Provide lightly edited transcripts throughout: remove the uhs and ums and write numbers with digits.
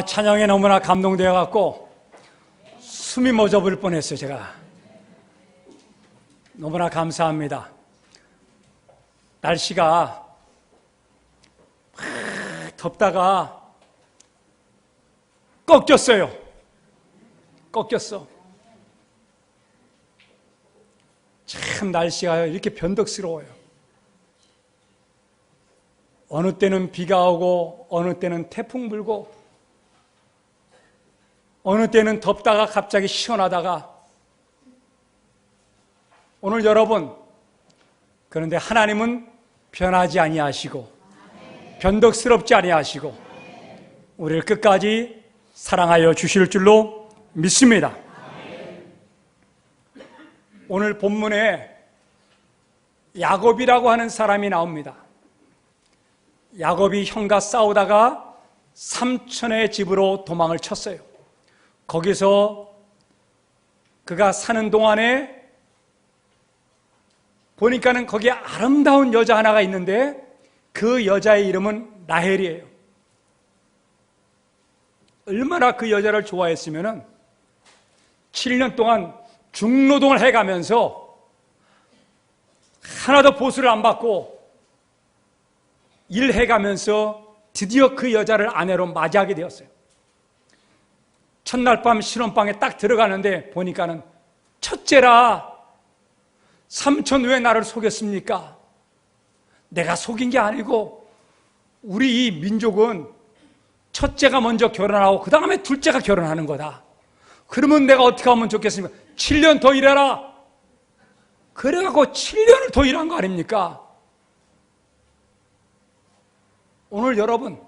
찬양에 너무나 감동되어 갖고 숨이 멎어버릴 뻔했어요. 제가 너무나 감사합니다. 날씨가 덥다가 꺾였어요. 꺾였어. 참 날씨가 이렇게 변덕스러워요. 어느 때는 비가 오고 어느 때는 태풍 불고 어느 때는 덥다가 갑자기 시원하다가 오늘 여러분, 그런데 하나님은 변하지 아니하시고 변덕스럽지 아니하시고 우리를 끝까지 사랑하여 주실 줄로 믿습니다. 오늘 본문에 야곱이라고 하는 사람이 나옵니다. 야곱이 형과 싸우다가 삼촌의 집으로 도망을 쳤어요. 거기서 그가 사는 동안에 보니까는 거기에 아름다운 여자 하나가 있는데 그 여자의 이름은 라헬이에요. 얼마나 그 여자를 좋아했으면은 7년 동안 중노동을 해가면서 하나도 보수를 안 받고 일해가면서 드디어 그 여자를 아내로 맞이하게 되었어요. 첫날 밤 신혼방에 딱 들어가는데 보니까는 첫째라, 삼촌 왜 나를 속였습니까? 내가 속인 게 아니고 우리 이 민족은 첫째가 먼저 결혼하고 그 다음에 둘째가 결혼하는 거다. 그러면 내가 어떻게 하면 좋겠습니까? 7년 더 일해라. 그래갖고 7년을 더 일한 거 아닙니까? 오늘 여러분,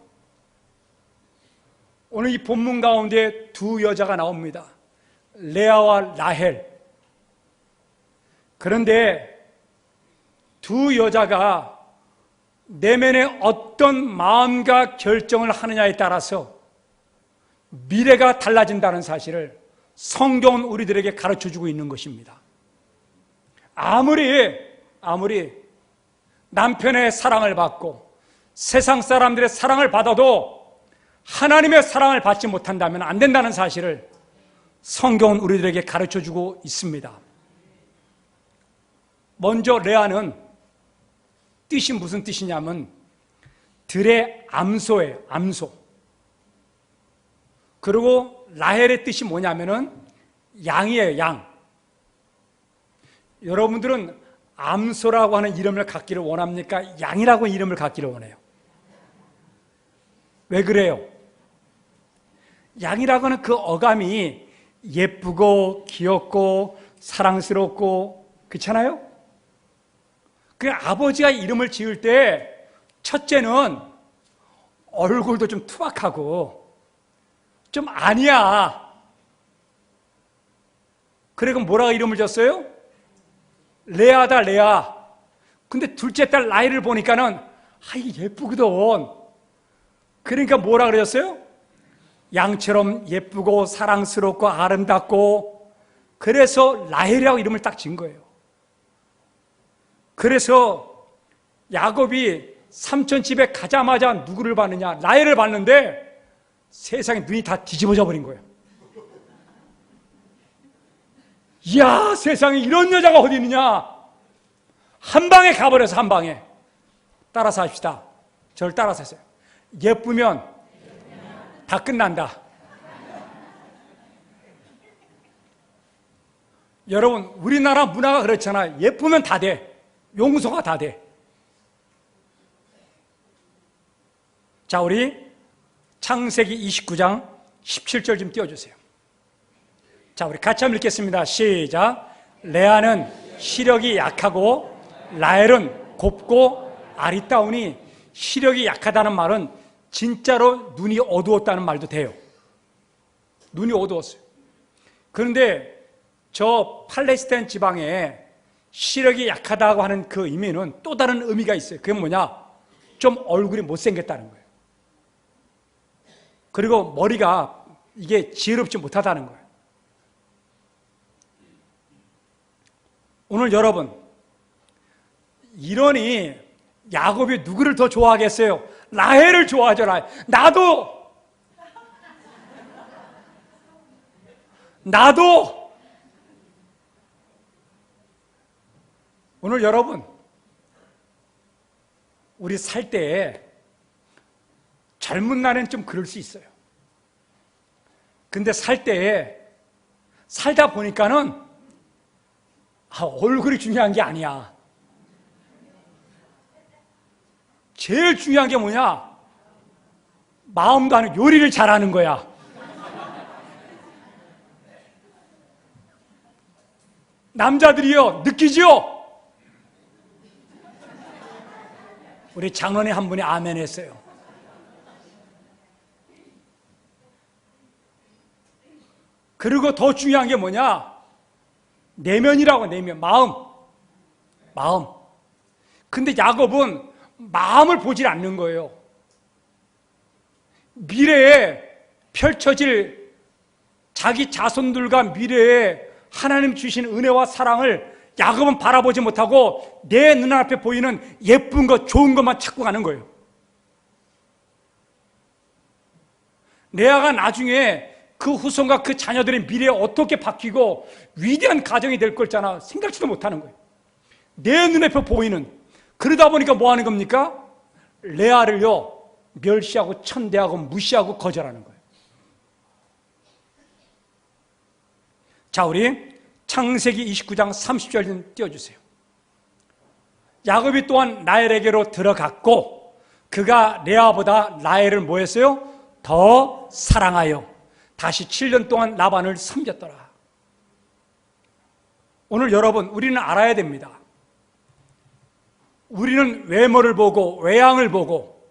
오늘 이 본문 가운데 두 여자가 나옵니다. 레아와 라헬. 그런데 두 여자가 내면에 어떤 마음과 결정을 하느냐에 따라서 미래가 달라진다는 사실을 성경은 우리들에게 가르쳐주고 있는 것입니다. 아무리 남편의 사랑을 받고 세상 사람들의 사랑을 받아도 하나님의 사랑을 받지 못한다면 안 된다는 사실을 성경은 우리들에게 가르쳐주고 있습니다. 먼저 레아는 뜻이 무슨 뜻이냐면 들의 암소예요. 암소. 그리고 라헬의 뜻이 뭐냐면은 양이에요. 양. 여러분들은 암소라고 하는 이름을 갖기를 원합니까? 양이라고 이름을 갖기를 원해요. 왜 그래요? 양이라고 하는 그 어감이 예쁘고 귀엽고 사랑스럽고 그렇잖아요? 그 아버지가 이름을 지을 때 첫째는 얼굴도 좀 투박하고 좀 아니야. 그래서 뭐라고 이름을 줬어요? 레아다, 레아. 근데 둘째 딸 라헬을 보니까는 예쁘거든. 그러니까 뭐라 그러셨어요? 양처럼 예쁘고 사랑스럽고 아름답고, 그래서 라헬이라고 이름을 딱 지은 거예요. 그래서 야곱이 삼촌 집에 가자마자 누구를 봤느냐? 라헬을 봤는데 세상에 눈이 다 뒤집어져 버린 거예요. 이야, 세상에 이런 여자가 어디 있느냐? 한 방에 가버려서 한 방에. 따라서 합시다. 저를 따라서 하세요. 예쁘면 다 끝난다. 여러분, 우리나라 문화가 그렇잖아요. 예쁘면 다 돼. 용서가 다 돼. 자, 우리 창세기 29장 17절 좀 띄워주세요. 자, 우리 같이 한번 읽겠습니다. 시작. 레아는 시력이 약하고 라헬은 곱고 아리따우니, 시력이 약하다는 말은 진짜로 눈이 어두웠다는 말도 돼요. 눈이 어두웠어요. 그런데 저 팔레스타인 지방에 시력이 약하다고 하는 그 의미는 또 다른 의미가 있어요. 그게 뭐냐? 좀 얼굴이 못생겼다는 거예요. 그리고 머리가 이게 지혜롭지 못하다는 거예요. 오늘 여러분, 이러니 야곱이 누구를 더 좋아하겠어요? 라헬을 좋아하죠. 라헬. 나도 오늘 여러분, 우리 살 때에 젊은 날엔 좀 그럴 수 있어요. 근데 살 때에 살다 보니까는 얼굴이 중요한 게 아니야. 제일 중요한 게 뭐냐? 마음도 하는 요리를 잘하는 거야. 남자들이요, 느끼죠? 우리 장로님 한 분이 아멘 했어요. 그리고 더 중요한 게 뭐냐? 내면이라고, 내면. 마음. 근데 야곱은 마음을 보질 않는 거예요. 미래에 펼쳐질 자기 자손들과 미래에 하나님 주신 은혜와 사랑을 야곱은 바라보지 못하고 내 눈앞에 보이는 예쁜 것, 좋은 것만 찾고 가는 거예요. 레아가 나중에 그 후손과 그 자녀들의 미래에 어떻게 바뀌고 위대한 가정이 될 걸 있잖아. 생각지도 못하는 거예요. 내 눈앞에 보이는. 그러다 보니까 뭐 하는 겁니까? 레아를요, 멸시하고 천대하고 무시하고 거절하는 거예요. 자, 우리 창세기 29장 30절 좀 띄워주세요. 야곱이 또한 라헬에게로 들어갔고 그가 레아보다 라헬을 뭐 했어요? 더 사랑하여 다시 7년 동안 라반을 섬겼더라. 오늘 여러분, 우리는 알아야 됩니다. 우리는 외모를 보고 외양을 보고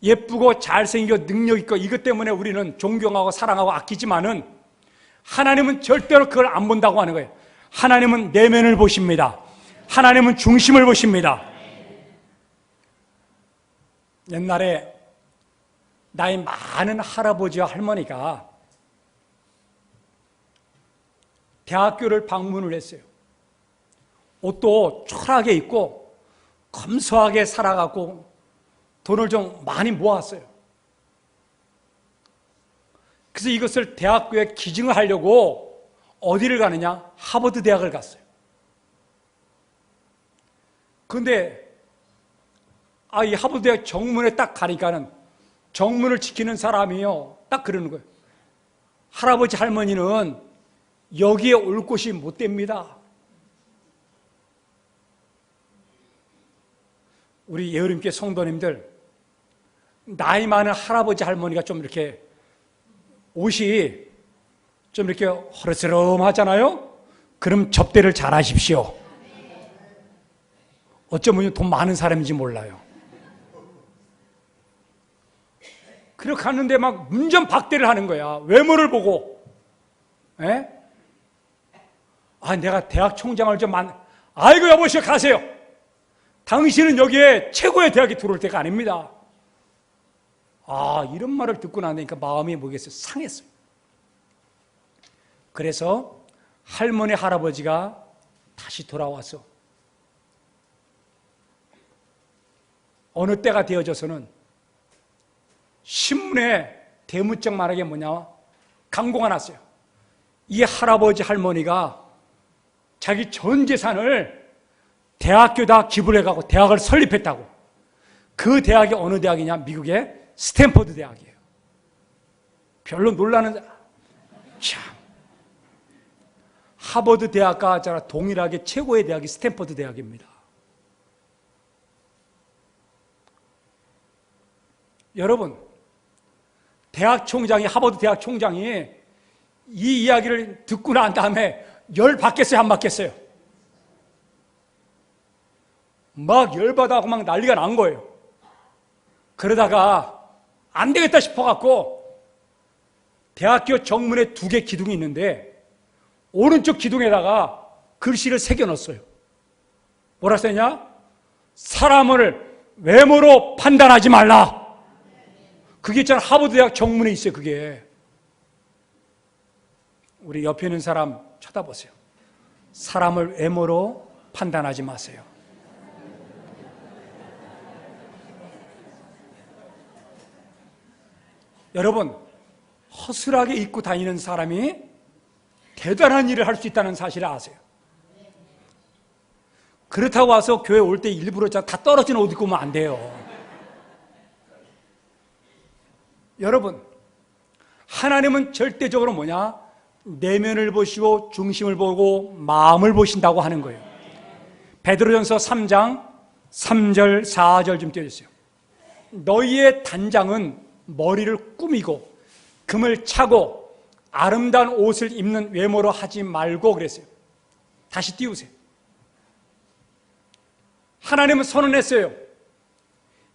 예쁘고 잘생기고 능력 있고 이것 때문에 우리는 존경하고 사랑하고 아끼지만은 하나님은 절대로 그걸 안 본다고 하는 거예요. 하나님은 내면을 보십니다. 하나님은 중심을 보십니다. 옛날에 나이 많은 할아버지와 할머니가 대학교를 방문을 했어요. 옷도 초라하게 입고 검소하게 살아가고 돈을 좀 많이 모았어요. 그래서 이것을 대학교에 기증을 하려고 어디를 가느냐? 하버드 대학을 갔어요. 그런데 이 하버드 대학 정문에 딱 가니까는 정문을 지키는 사람이요, 딱 그러는 거예요. 할아버지 할머니는 여기에 올 곳이 못 됩니다. 우리 예우림교회 성도님들, 나이 많은 할아버지 할머니가 좀 이렇게 옷이 좀 이렇게 허르스름하잖아요? 그럼 접대를 잘 하십시오. 어쩌면 돈 많은 사람인지 몰라요. 그렇게 갔는데 막 문전박대를 하는 거야. 외모를 보고. 에? 내가 대학 총장을 아이고 여보시오, 가세요. 당신은 여기에 최고의 대학에 들어올 때가 아닙니다. 이런 말을 듣고 나니까 마음이 뭐겠어요? 상했어요. 그래서 할머니, 할아버지가 다시 돌아와서 어느 때가 되어져서는 신문에 대문짝만하게 뭐냐? 광고가 났어요. 이 할아버지, 할머니가 자기 전 재산을 대학교에다 기부를 해가고 대학을 설립했다고. 그 대학이 어느 대학이냐? 미국의 스탠퍼드 대학이에요. 별로 놀라는, 참. 하버드 대학과 동일하게 최고의 대학이 스탠퍼드 대학입니다. 여러분, 대학 총장이, 하버드 대학 총장이 이 이야기를 듣고 난 다음에 열 받겠어요, 안 받겠어요? 막 열받아하고 막 난리가 난 거예요. 그러다가 안 되겠다 싶어갖고 대학교 정문에 2개 기둥이 있는데 오른쪽 기둥에다가 글씨를 새겨 넣었어요. 뭐라 써있냐? 사람을 외모로 판단하지 말라. 그게 있잖아, 하버드 대학 정문에 있어요, 그게. 우리 옆에 있는 사람 쳐다보세요. 사람을 외모로 판단하지 마세요. 여러분, 허술하게 입고 다니는 사람이 대단한 일을 할 수 있다는 사실을 아세요? 그렇다고 와서 교회 올 때 일부러 다 떨어진 옷 입고 오면 안 돼요. 여러분, 하나님은 절대적으로 뭐냐? 내면을 보시고 중심을 보고 마음을 보신다고 하는 거예요. 베드로전서 3장 3절 4절 좀 띄워주세요. 너희의 단장은 머리를 꾸미고 금을 차고 아름다운 옷을 입는 외모로 하지 말고 그랬어요. 다시 띄우세요. 하나님은 선언했어요.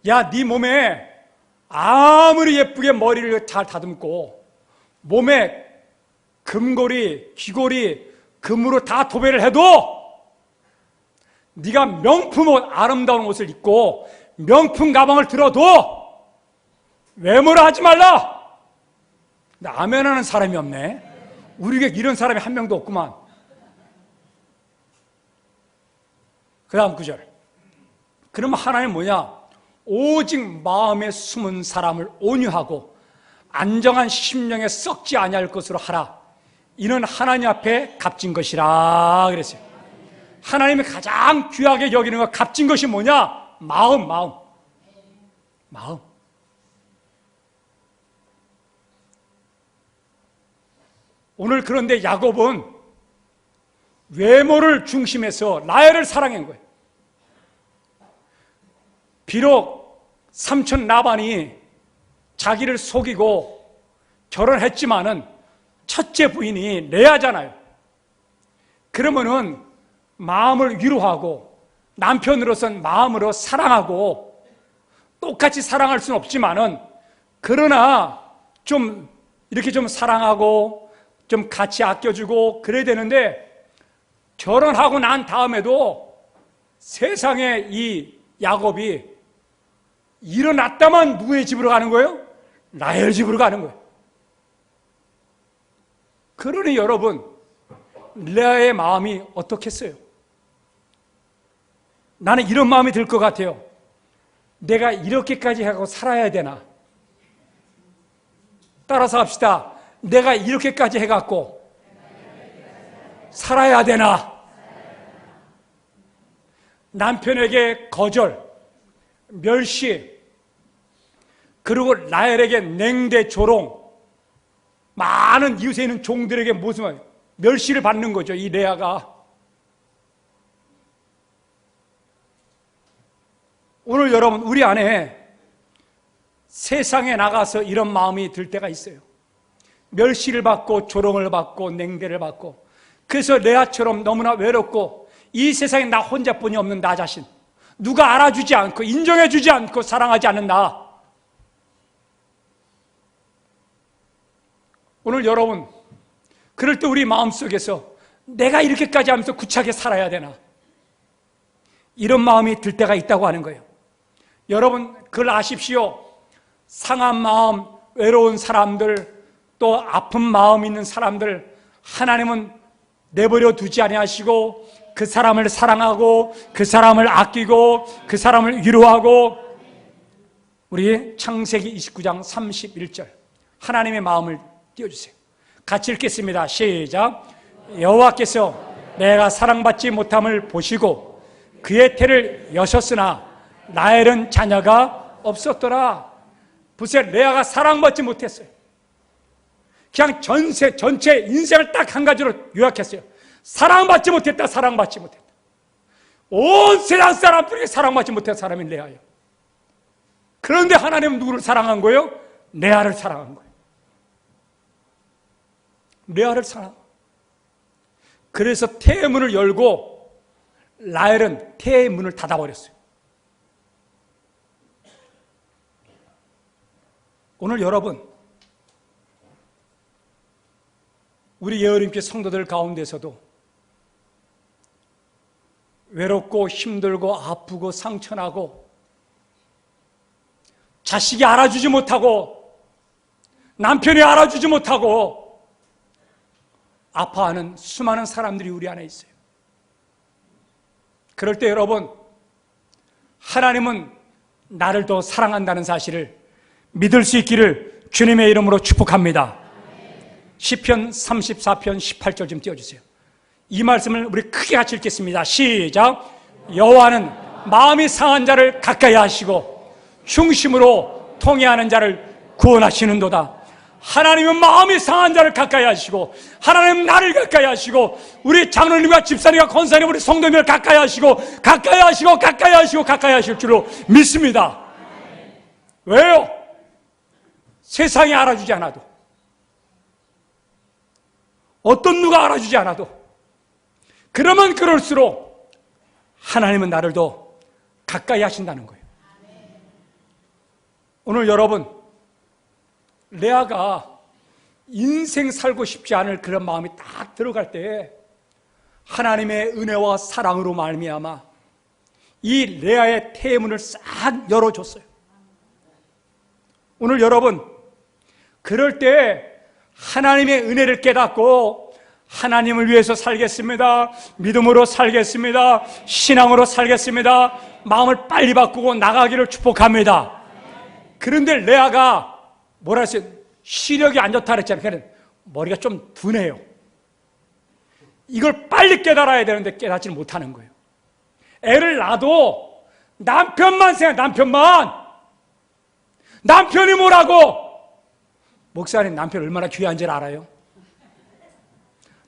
야, 네 몸에 아무리 예쁘게 머리를 잘 다듬고 몸에 금고리, 귀고리, 금으로 다 도배를 해도 네가 명품 옷, 아름다운 옷을 입고 명품 가방을 들어도 외모를 하지 말라. 근데 아멘하는 사람이 없네. 우리에게 이런 사람이 한 명도 없구만. 그 다음 구절. 그러면 하나님 뭐냐? 오직 마음에 숨은 사람을 온유하고 안정한 심령에 썩지 아니할 것으로 하라. 이는 하나님 앞에 값진 것이라 그랬어요. 하나님이 가장 귀하게 여기는 것, 값진 것이 뭐냐? 마음. 오늘 그런데 야곱은 외모를 중심해서 라헬을 사랑한 거예요. 비록 삼촌 라반이 자기를 속이고 결혼했지만은 첫째 부인이 레아잖아요. 그러면은 마음을 위로하고 남편으로서는 마음으로 사랑하고 똑같이 사랑할 수는 없지만은 그러나 좀 이렇게 좀 사랑하고 좀 같이 아껴주고 그래야 되는데 결혼하고 난 다음에도 세상에 이 야곱이 일어났다만 누구의 집으로 가는 거예요? 라헬 집으로 가는 거예요. 그러니 여러분, 레아의 마음이 어떻겠어요? 나는 이런 마음이 들 것 같아요. 내가 이렇게까지 하고 살아야 되나? 따라서 합시다. 내가 이렇게까지 해갖고 살아야 되나? 남편에게 거절, 멸시, 그리고 라헬에게 냉대, 조롱, 많은 이웃에 있는 종들에게 무슨 멸시를 받는 거죠, 이 레아가. 오늘 여러분, 우리 안에 세상에 나가서 이런 마음이 들 때가 있어요. 멸시를 받고 조롱을 받고 냉대를 받고, 그래서 레아처럼 너무나 외롭고 이 세상에 나 혼자뿐이 없는 나 자신, 누가 알아주지 않고 인정해주지 않고 사랑하지 않는 나. 오늘 여러분, 그럴 때 우리 마음속에서 내가 이렇게까지 하면서 구차하게 살아야 되나? 이런 마음이 들 때가 있다고 하는 거예요. 여러분, 그걸 아십시오. 상한 마음, 외로운 사람들, 또 아픈 마음 있는 사람들, 하나님은 내버려 두지 아니하시고 그 사람을 사랑하고 그 사람을 아끼고 그 사람을 위로하고. 우리 창세기 29장 31절 하나님의 마음을 띄워주세요. 같이 읽겠습니다. 시작. 여호와께서 내가 사랑받지 못함을 보시고 그의 태를 여셨으나 라헬은 자녀가 없었더라. 보세요, 레아가 사랑받지 못했어요. 그냥 전체 인생을 딱 한 가지로 요약했어요. 사랑받지 못했다, 사랑받지 못했다. 온 세상 사람들에게 사랑받지 못한 사람이 레아예요. 그런데 하나님은 누구를 사랑한 거예요? 레아를 사랑한 거예요. 레아를 사랑. 그래서 태의 문을 열고 라헬은 태의 문을 닫아버렸어요. 오늘 여러분, 우리 예어림교 성도들 가운데서도 외롭고 힘들고 아프고 상처나고 자식이 알아주지 못하고 남편이 알아주지 못하고 아파하는 수많은 사람들이 우리 안에 있어요. 그럴 때 여러분, 하나님은 나를 더 사랑한다는 사실을 믿을 수 있기를 주님의 이름으로 축복합니다. 시편 34편 18절 좀 띄워주세요. 이 말씀을 우리 크게 같이 읽겠습니다. 시작. 여호와는 마음이 상한 자를 가까이 하시고 중심으로 통회하는 자를 구원하시는도다. 하나님은 마음이 상한 자를 가까이 하시고, 하나님은 나를 가까이 하시고, 우리 장로님과 집사님과 권사님, 우리 성도님을 가까이 하시고, 가까이 하시고, 가까이 하시고, 가까이 하실 줄로 믿습니다. 왜요? 세상이 알아주지 않아도, 어떤 누가 알아주지 않아도, 그러면 그럴수록 하나님은 나를 더 가까이 하신다는 거예요. 오늘 여러분, 레아가 인생 살고 싶지 않을 그런 마음이 딱 들어갈 때 하나님의 은혜와 사랑으로 말미암아 이 레아의 태문을 싹 열어줬어요. 오늘 여러분, 그럴 때 하나님의 은혜를 깨닫고 하나님을 위해서 살겠습니다, 믿음으로 살겠습니다, 신앙으로 살겠습니다, 마음을 빨리 바꾸고 나가기를 축복합니다. 그런데 레아가 뭐라 했어요? 시력이 안 좋다 그랬잖아요. 그러니까 머리가 좀 둔해요. 이걸 빨리 깨달아야 되는데 깨닫지는 못하는 거예요. 애를 낳아도 남편만 생각, 남편이 뭐라고? 목사님, 남편 얼마나 귀한지 알아요?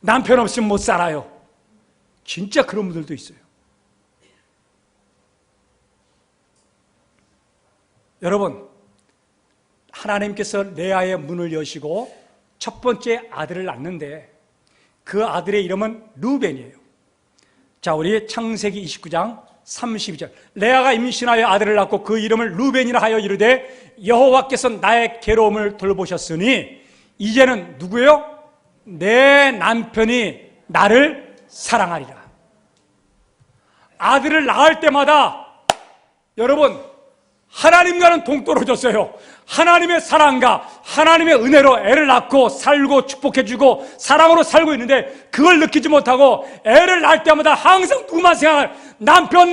남편 없으면 못 살아요. 진짜 그런 분들도 있어요. 여러분, 하나님께서 레아의 문을 여시고 첫 번째 아들을 낳는데 그 아들의 이름은 루벤이에요. 자, 우리 창세기 29장 32절. 레아가 임신하여 아들을 낳고 그 이름을 루벤이라 하여 이르되 여호와께서 나의 괴로움을 돌보셨으니 이제는 누구예요? 내 남편이 나를 사랑하리라. 아들을 낳을 때마다 여러분, 하나님과는 동떨어졌어요. 하나님의 사랑과 하나님의 은혜로 애를 낳고 살고 축복해주고 사랑으로 살고 있는데 그걸 느끼지 못하고 애를 낳을 때마다 항상 누구만 생각할? 남편.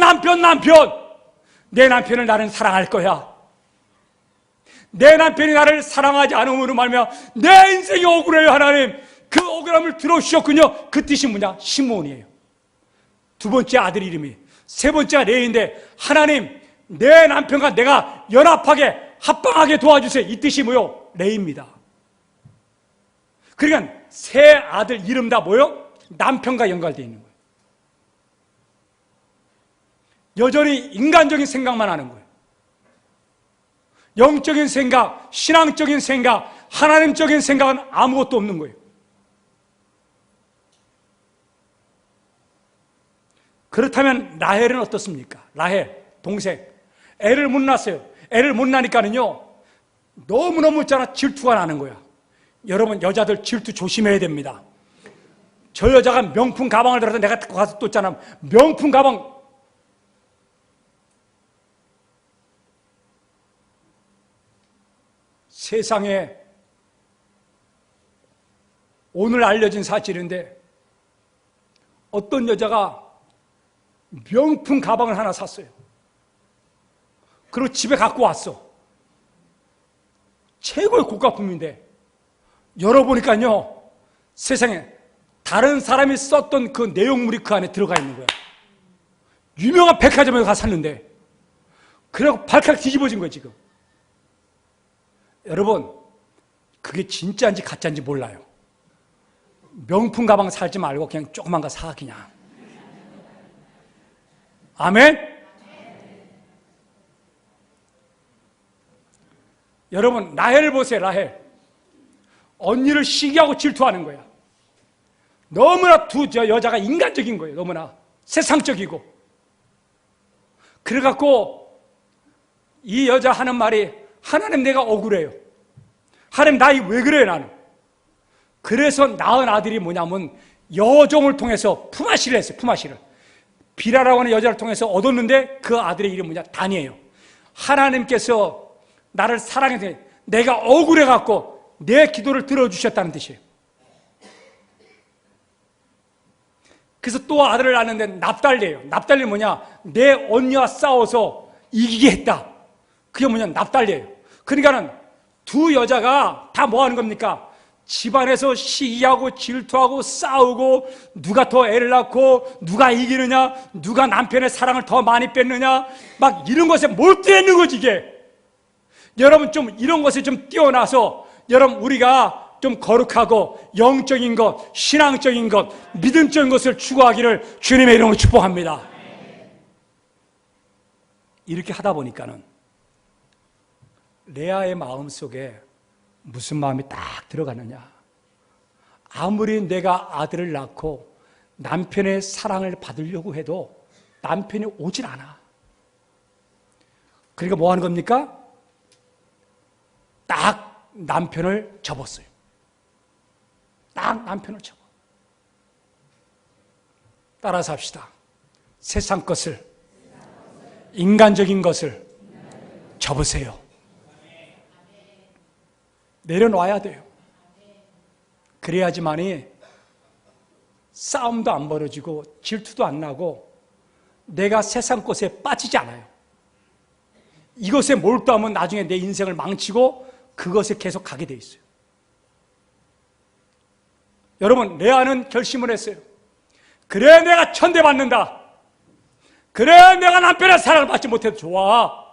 내 남편을 나는 사랑할 거야. 내 남편이 나를 사랑하지 않음으로 말미암아 내 인생이 억울해요. 하나님, 그 억울함을 들어주셨군요. 그 뜻이 뭐냐? 시므온이에요. 두 번째 아들 이름이, 세 번째가 레위인데 하나님, 내 남편과 내가 연합하게 합방하게 도와주세요. 이 뜻이 뭐요? 레위입니다. 그러니까 세 아들 이름 다 뭐요? 남편과 연관되어 있는 거예요. 여전히 인간적인 생각만 하는 거예요. 영적인 생각, 신앙적인 생각, 하나님적인 생각은 아무것도 없는 거예요. 그렇다면 라헬은 어떻습니까? 라헬, 동생. 애를 못 낳았어요. 애를 못 낳으니까는요, 너무너무 질투가 나는 거야. 여러분, 여자들 질투 조심해야 됩니다. 저 여자가 명품 가방을 들어서 내가 듣고 가서 또 있잖아. 명품 가방. 세상에 오늘 알려진 사실인데 어떤 여자가 명품 가방을 하나 샀어요. 그리고 집에 갖고 왔어. 최고의 고가품인데 열어보니까요, 세상에 다른 사람이 썼던 그 내용물이 그 안에 들어가 있는 거야. 유명한 백화점에 가서 샀는데 그래갖고 발칵 뒤집어진 거야 지금. 여러분, 그게 진짜인지 가짜인지 몰라요. 명품 가방 살지 말고 그냥 조그만 거 사, 그냥. 아멘? 여러분, 라헬을 보세요. 라헬. 언니를 시기하고 질투하는 거야. 너무나 여자가 인간적인 거예요. 너무나 세상적이고. 그래갖고 이 여자 하는 말이, 하나님, 내가 억울해요. 하나님, 나이 왜 그래요 나는? 그래서 낳은 아들이 뭐냐면 여종을 통해서 품앗이를 했어요. 품앗이를. 비라라고 하는 여자를 통해서 얻었는데 그 아들의 이름이 뭐냐? 단이에요. 하나님께서 나를 사랑해서 내가 억울해갖고 내 기도를 들어주셨다는 뜻이에요. 그래서 또 아들을 낳았는데 납달리예요. 납달리 뭐냐? 내 언니와 싸워서 이기게 했다. 그게 뭐냐? 납달리예요. 그러니까는 두 여자가 다 뭐 하는 겁니까? 집안에서 시기하고 질투하고 싸우고 누가 더 애를 낳고 누가 이기느냐, 누가 남편의 사랑을 더 많이 뺐느냐, 막 이런 것에 몰두했는 거지 이게. 여러분 좀 이런 것에 좀 뛰어나서 여러분 우리가 좀 거룩하고 영적인 것, 신앙적인 것, 믿음적인 것을 추구하기를 주님의 이름으로 축복합니다. 이렇게 하다 보니까는 레아의 마음속에 무슨 마음이 딱 들어가느냐, 아무리 내가 아들을 낳고 남편의 사랑을 받으려고 해도 남편이 오질 않아. 그러니까 뭐 하는 겁니까? 딱 남편을 접었어요. 딱 남편을 접어. 따라서 합시다. 세상 것을, 인간적인 것을 접으세요. 내려놔야 돼요. 그래야지만이 싸움도 안 벌어지고 질투도 안 나고 내가 세상 것에 빠지지 않아요. 이것에 몰두하면 나중에 내 인생을 망치고 그것에 계속 가게 돼 있어요. 여러분, 레아는 결심을 했어요. 그래, 내가 천대받는다. 그래, 내가 남편의 사랑을 받지 못해도 좋아.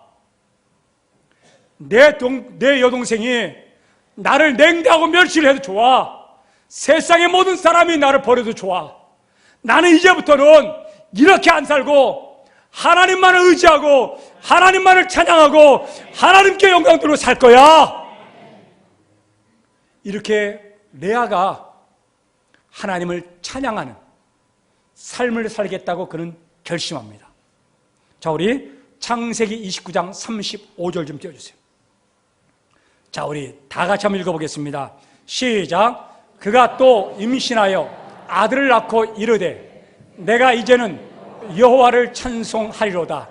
내 여동생이 나를 냉대하고 멸시를 해도 좋아. 세상의 모든 사람이 나를 버려도 좋아. 나는 이제부터는 이렇게 안 살고 하나님만을 의지하고 하나님만을 찬양하고 하나님께 영광 돌리고 살 거야. 이렇게 레아가 하나님을 찬양하는 삶을 살겠다고 그는 결심합니다. 자, 우리 창세기 29장 35절 좀 띄워주세요. 자, 우리 다 같이 한번 읽어보겠습니다. 시작. 그가 또 임신하여 아들을 낳고 이르되 내가 이제는 여호와를 찬송하리로다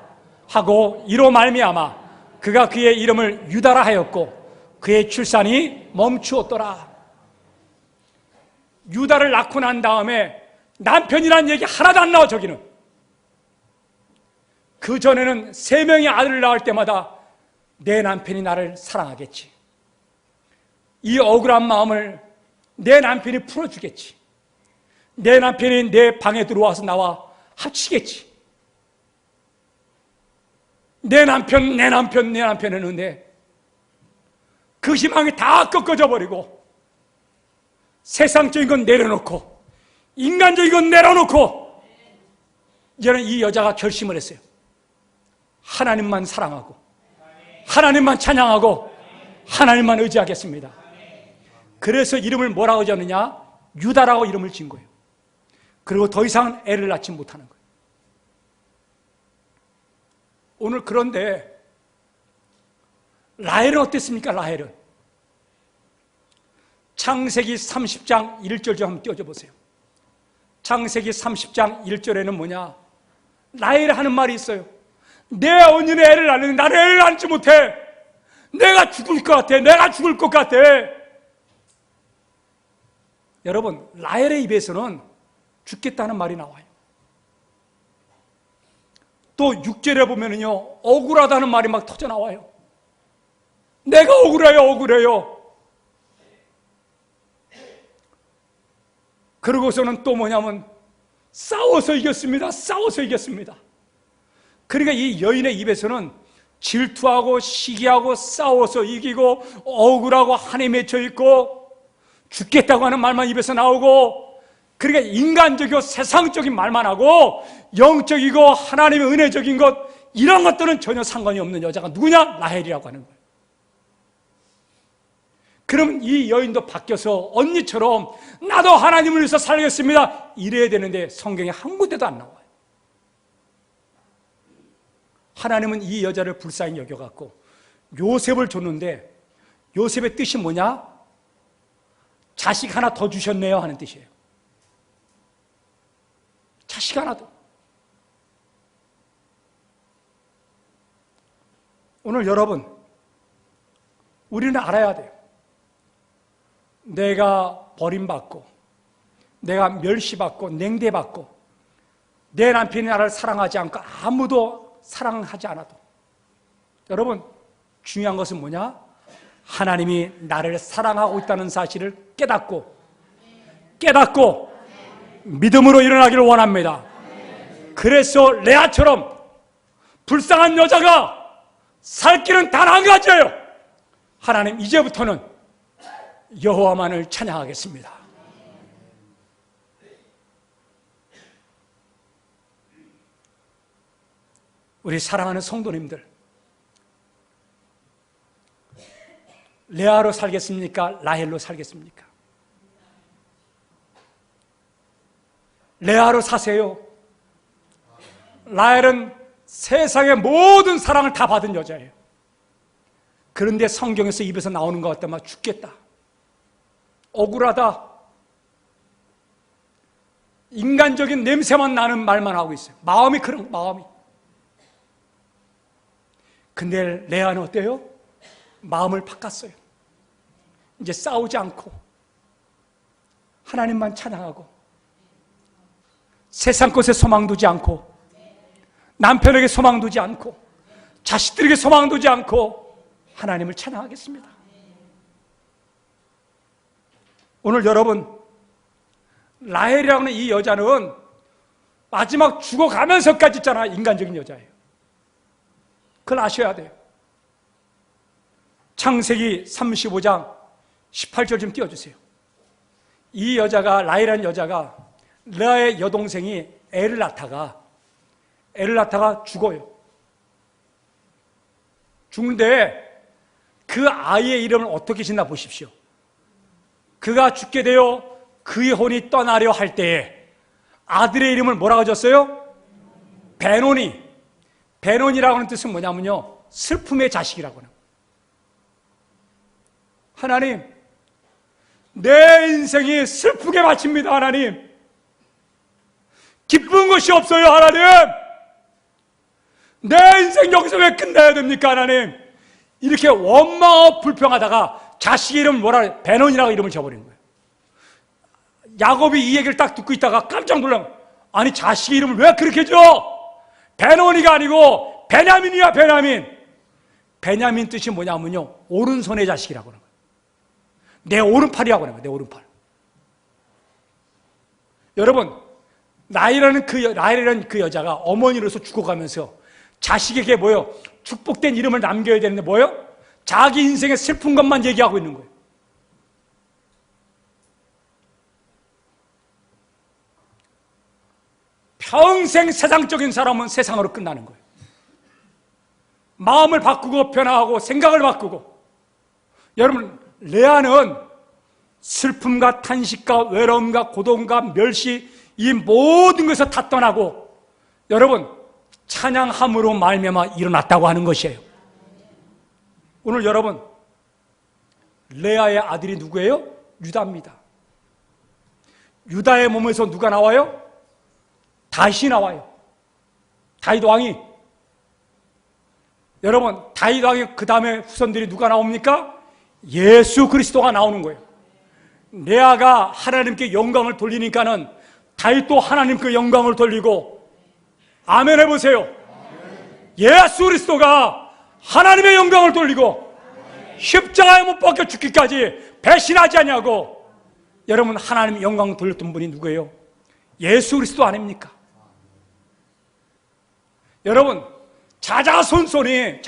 하고 이로 말미암아 그가 그의 이름을 유다라 하였고 그의 출산이 멈추었더라. 유다를 낳고 난 다음에 남편이란 얘기 하나도 안 나와. 저기는 그 전에는 3명의 아들을 낳을 때마다 내 남편이 나를 사랑하겠지, 이 억울한 마음을 내 남편이 풀어주겠지, 내 남편이 내 방에 들어와서 나와 합치겠지, 내 남편 했는데 그 희망이 다 꺾어져 버리고 세상적인 건 내려놓고 인간적인 건 내려놓고 이제는 이 여자가 결심을 했어요. 하나님만 사랑하고 하나님만 찬양하고 하나님만 의지하겠습니다. 그래서 이름을 뭐라고 지었느냐? 유다라고 이름을 지은 거예요. 그리고 더 이상 애를 낳지 못하는 거예요. 오늘 그런데 라헬은 어땠습니까? 라헬은 창세기 30장 1절 좀 한번 띄워줘 보세요. 창세기 30장 1절에는 뭐냐? 라헬이 하는 말이 있어요. 내 언니는 애를 낳는데 나는 애를 낳지 못해. 내가 죽을 것 같아. 내가 죽을 것 같아. 여러분, 라헬의 입에서는 죽겠다는 말이 나와요. 또 6절에 보면은요, 억울하다는 말이 막 터져 나와요. 내가 억울해요. 그러고서는 또 뭐냐면 싸워서 이겼습니다. 그러니까 이 여인의 입에서는 질투하고 시기하고 싸워서 이기고 억울하고 한에 맺혀 있고 죽겠다고 하는 말만 입에서 나오고, 그러니까 인간적이고 세상적인 말만 하고 영적이고 하나님의 은혜적인 것, 이런 것들은 전혀 상관이 없는 여자가 누구냐? 라헬이라고 하는 거예요. 그럼 이 여인도 바뀌어서 언니처럼 나도 하나님을 위해서 살겠습니다 이래야 되는데 성경에 한 군데도 안 나와요. 하나님은 이 여자를 불쌍히 여겨갖고 요셉을 줬는데 요셉의 뜻이 뭐냐? 자식 하나 더 주셨네요 하는 뜻이에요. 자식 하나 더. 오늘 여러분, 우리는 알아야 돼요. 내가 버림받고 내가 멸시받고 냉대받고 내 남편이 나를 사랑하지 않고 아무도 사랑하지 않아도, 여러분 중요한 것은 뭐냐? 하나님이 나를 사랑하고 있다는 사실을 깨닫고 믿음으로 일어나기를 원합니다. 그래서 레아처럼 불쌍한 여자가 살 길은 단 한 가지예요. 하나님, 이제부터는 여호와만을 찬양하겠습니다. 우리 사랑하는 성도님들, 레아로 살겠습니까? 라헬로 살겠습니까? 레아로 사세요. 라헬은 세상의 모든 사랑을 다 받은 여자예요. 그런데 성경에서 입에서 나오는 것 같다. 막 죽겠다, 억울하다, 인간적인 냄새만 나는 말만 하고 있어요. 마음이 그런 마음이. 근데 레아는 어때요? 마음을 바꿨어요. 이제 싸우지 않고 하나님만 찬양하고 세상 것에 소망 두지 않고 남편에게 소망 두지 않고 자식들에게 소망 두지 않고 하나님을 찬양하겠습니다. 오늘 여러분, 라헬이라는 이 여자는 마지막 죽어가면서까지 있잖아, 인간적인 여자예요. 그걸 아셔야 돼요. 창세기 35장 18절 좀 띄워주세요. 이 여자가, 라헬이라는 여자가, 레아의 여동생이 애를 낳다가 죽어요. 죽는데 그 아이의 이름을 어떻게 짓나 보십시오. 그가 죽게 되어 그의 혼이 떠나려 할 때에 아들의 이름을 뭐라고 졌어요? 베노니. 베논이라고 하는 뜻은 뭐냐면요, 슬픔의 자식이라고 하는. 하나님, 내 인생이 슬프게 마칩니다. 하나님, 기쁜 것이 없어요. 하나님, 내 인생 여기서 왜 끝나야 됩니까? 하나님, 이렇게 원망하고 불평하다가 자식의 이름을 뭐라 그래요? 베논이라고 이름을 지어버리는 거예요. 야곱이 이 얘기를 딱 듣고 있다가 깜짝 놀라. 아니, 자식의 이름을 왜 그렇게 줘? 베노니가 아니고 베냐민이야. 베냐민 뜻이 뭐냐면요, 오른손의 자식이라고 하는 거예요. 내 오른팔이라고 하는 거예요. 내 오른팔. 여러분, 라헬이라는 그 여자가 어머니로서 죽어가면서 자식에게 뭐예요? 축복된 이름을 남겨야 되는데 뭐예요? 자기 인생의 슬픈 것만 얘기하고 있는 거예요. 평생 세상적인 사람은 세상으로 끝나는 거예요. 마음을 바꾸고 변화하고 생각을 바꾸고. 여러분, 레아는 슬픔과 탄식과 외로움과 고통과 멸시, 이 모든 것에서 다 떠나고 여러분 찬양함으로 말미암아 일어났다고 하는 것이에요. 오늘 여러분, 레아의 아들이 누구예요? 유다입니다. 유다의 몸에서 누가 나와요? 다윗이 나와요. 다윗 왕이. 여러분, 다윗 왕의 그 다음에 후손들이 누가 나옵니까? 예수 그리스도가 나오는 거예요. 레아가 하나님께 영광을 돌리니까는 다윗도 하나님께 영광을 돌리고. 아멘 해보세요. 예수 그리스도가 하나님의 영광을 돌리고 십자가에 못 박혀 죽기까지 배신하지 않냐고. 여러분, 하나님의 영광을 돌렸던 분이 누구예요? 예수 그리스도 아닙니까? 여러분, 자자손손이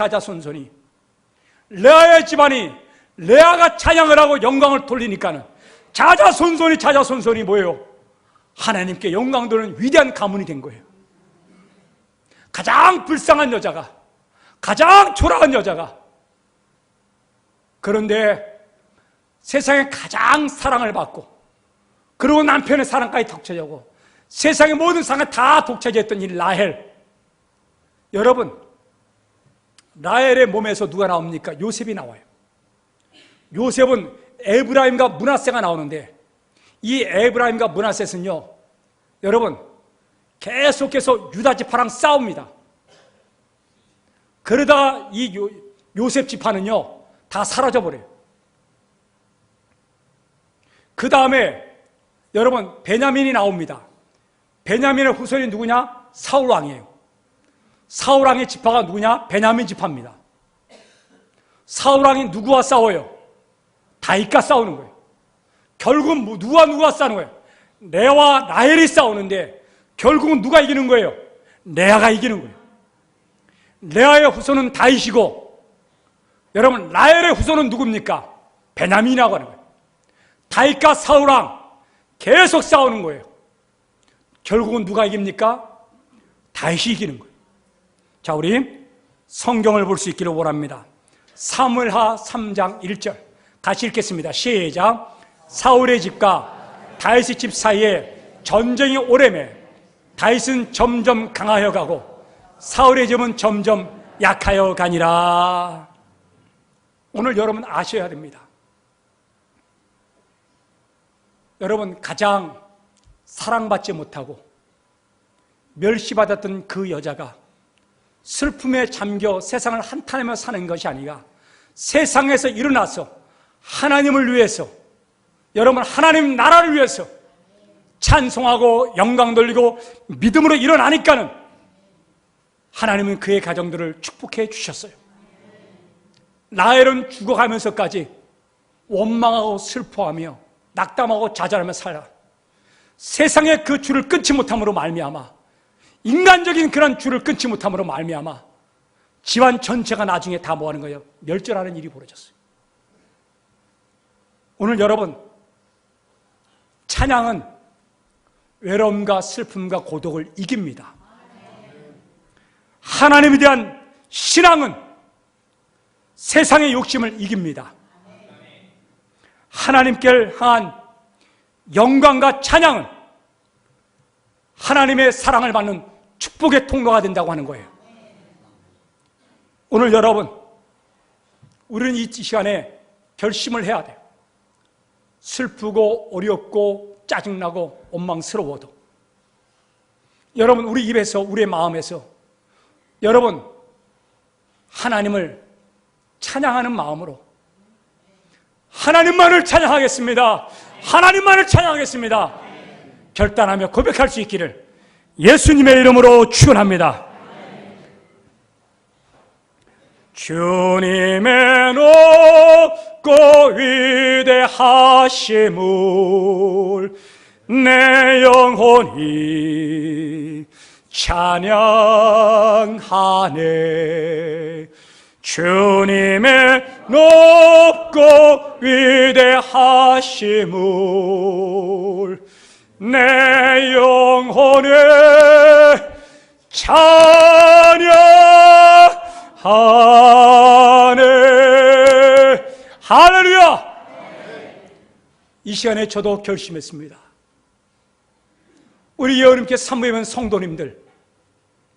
레아의 집안이 레아가 찬양을 하고 영광을 돌리니까는 자자손손이 뭐예요? 하나님께 영광 돌리는 위대한 가문이 된 거예요. 가장 불쌍한 여자가, 가장 초라한 여자가, 그런데 세상에 가장 사랑을 받고 그리고 남편의 사랑까지 독차지하고 세상의 모든 사랑을 다 독차지했던 이 라헬. 여러분, 라헬의 몸에서 누가 나옵니까? 요셉이 나와요. 요셉은 에브라임과 므낫세가 나오는데 이 에브라임과 므낫세는요, 여러분 계속해서 유다 지파랑 싸웁니다. 그러다가 이 요셉 지파는요 다 사라져버려요. 그 다음에 여러분 베냐민이 나옵니다. 베냐민의 후손이 누구냐? 사울왕이에요. 사울왕의 지파가 누구냐? 베냐민 지파입니다. 사울왕이 누구와 싸워요? 다윗과 싸우는 거예요. 결국은 누가 싸우는 거예요? 레아와 라헬이 싸우는데 결국은 누가 이기는 거예요? 레아가 이기는 거예요. 레아의 후손은 다윗이고, 여러분 라헬의 후손은 누굽니까? 베냐민이라고 하는 거예요. 다윗과 사울왕 계속 싸우는 거예요. 결국은 누가 이깁니까? 다윗이 이기는 거예요. 자, 우리 성경을 볼 수 있기를 원합니다. 사무엘하 3장 1절 같이 읽겠습니다. 시작. 사울의 집과 다윗의 집 사이에 전쟁이 오래매 다윗은 점점 강하여 가고 사울의 집은 점점 약하여 가니라. 오늘 여러분 아셔야 됩니다. 여러분, 가장 사랑받지 못하고 멸시받았던 그 여자가 슬픔에 잠겨 세상을 한탄하며 사는 것이 아니라 세상에서 일어나서 하나님을 위해서, 여러분 하나님 나라를 위해서 찬송하고 영광 돌리고 믿음으로 일어나니까는 하나님은 그의 가정들을 축복해 주셨어요. 라헬은 죽어가면서까지 원망하고 슬퍼하며 낙담하고 좌절하며 살아 세상의 그 줄을 끊지 못함으로 말미암아, 인간적인 그런 줄을 끊지 못함으로 말미암아 집안 전체가 나중에 다 뭐하는 거예요? 멸절하는 일이 벌어졌어요. 오늘 여러분, 찬양은 외로움과 슬픔과 고독을 이깁니다. 하나님에 대한 신앙은 세상의 욕심을 이깁니다. 하나님께 향한 영광과 찬양은 하나님의 사랑을 받는 축복의 통로가 된다고 하는 거예요. 오늘 여러분, 우리는 이 시간에 결심을 해야 돼요. 슬프고 어렵고 짜증나고 원망스러워도 여러분, 우리 입에서, 우리의 마음에서 여러분 하나님을 찬양하는 마음으로 하나님만을 찬양하겠습니다, 하나님만을 찬양하겠습니다 결단하며 고백할 수 있기를 예수님의 이름으로 축원합니다. 주님의 높고 위대하심을 내 영혼이 찬양하네. 주님의 높고 위대하심을 내 영혼에 찬양하네. 할렐루야! 이 시간에 저도 결심했습니다. 우리 예언님께 사모예면 성도님들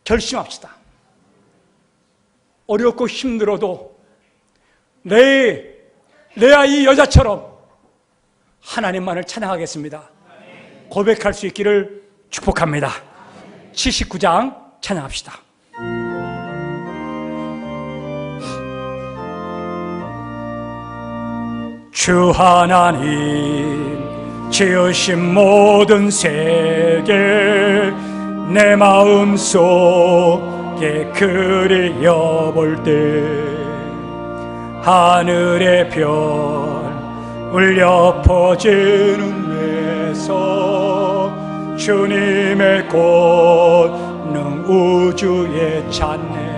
결심합시다. 어렵고 힘들어도 레아 이 여자처럼 하나님만을 찬양하겠습니다. 고백할 수 있기를 축복합니다. 79장 찬양합시다. 주 하나님 지으신 모든 세계 내 마음속에 그리워볼 때 하늘의 별 울려 퍼지는 외서 주님의 권능 우주에 찬네.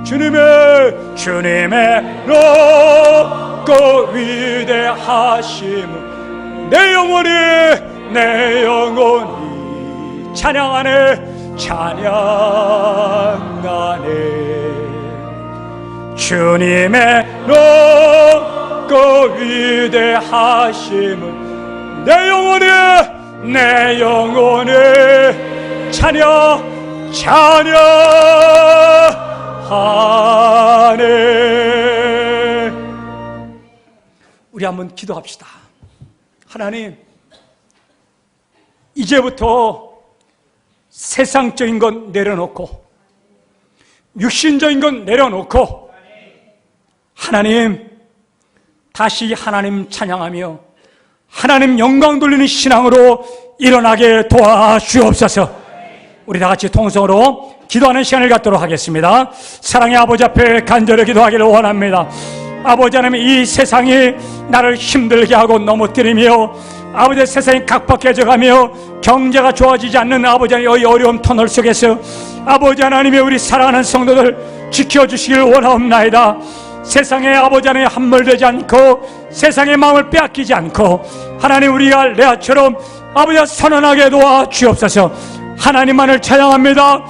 주님의 높고 위대하심을 내 영혼이 찬양하네. 주님의 높고 위대하심을 내 영혼이 찬양하네. 우리 한번 기도합시다. 하나님, 이제부터 세상적인 건 내려놓고 육신적인 건 내려놓고 하나님, 다시 하나님 찬양하며 하나님 영광 돌리는 신앙으로 일어나게 도와주옵소서. 우리 다 같이 통성으로 기도하는 시간을 갖도록 하겠습니다. 사랑의 아버지 앞에 간절히 기도하기를 원합니다. 아버지 하나님, 이 세상이 나를 힘들게 하고 넘어뜨리며 아버지 세상이 각박해져가며 경제가 좋아지지 않는 아버지 하나님의 어려운 터널 속에서 아버지 하나님의 우리 사랑하는 성도들 지켜주시길 원하옵나이다. 세상에 아버지 하나님 함몰되지 않고 세상의 마음을 빼앗기지 않고 하나님, 우리가 레아처럼 아버지가 선언하게 도와 주옵소서. 하나님만을 찬양합니다.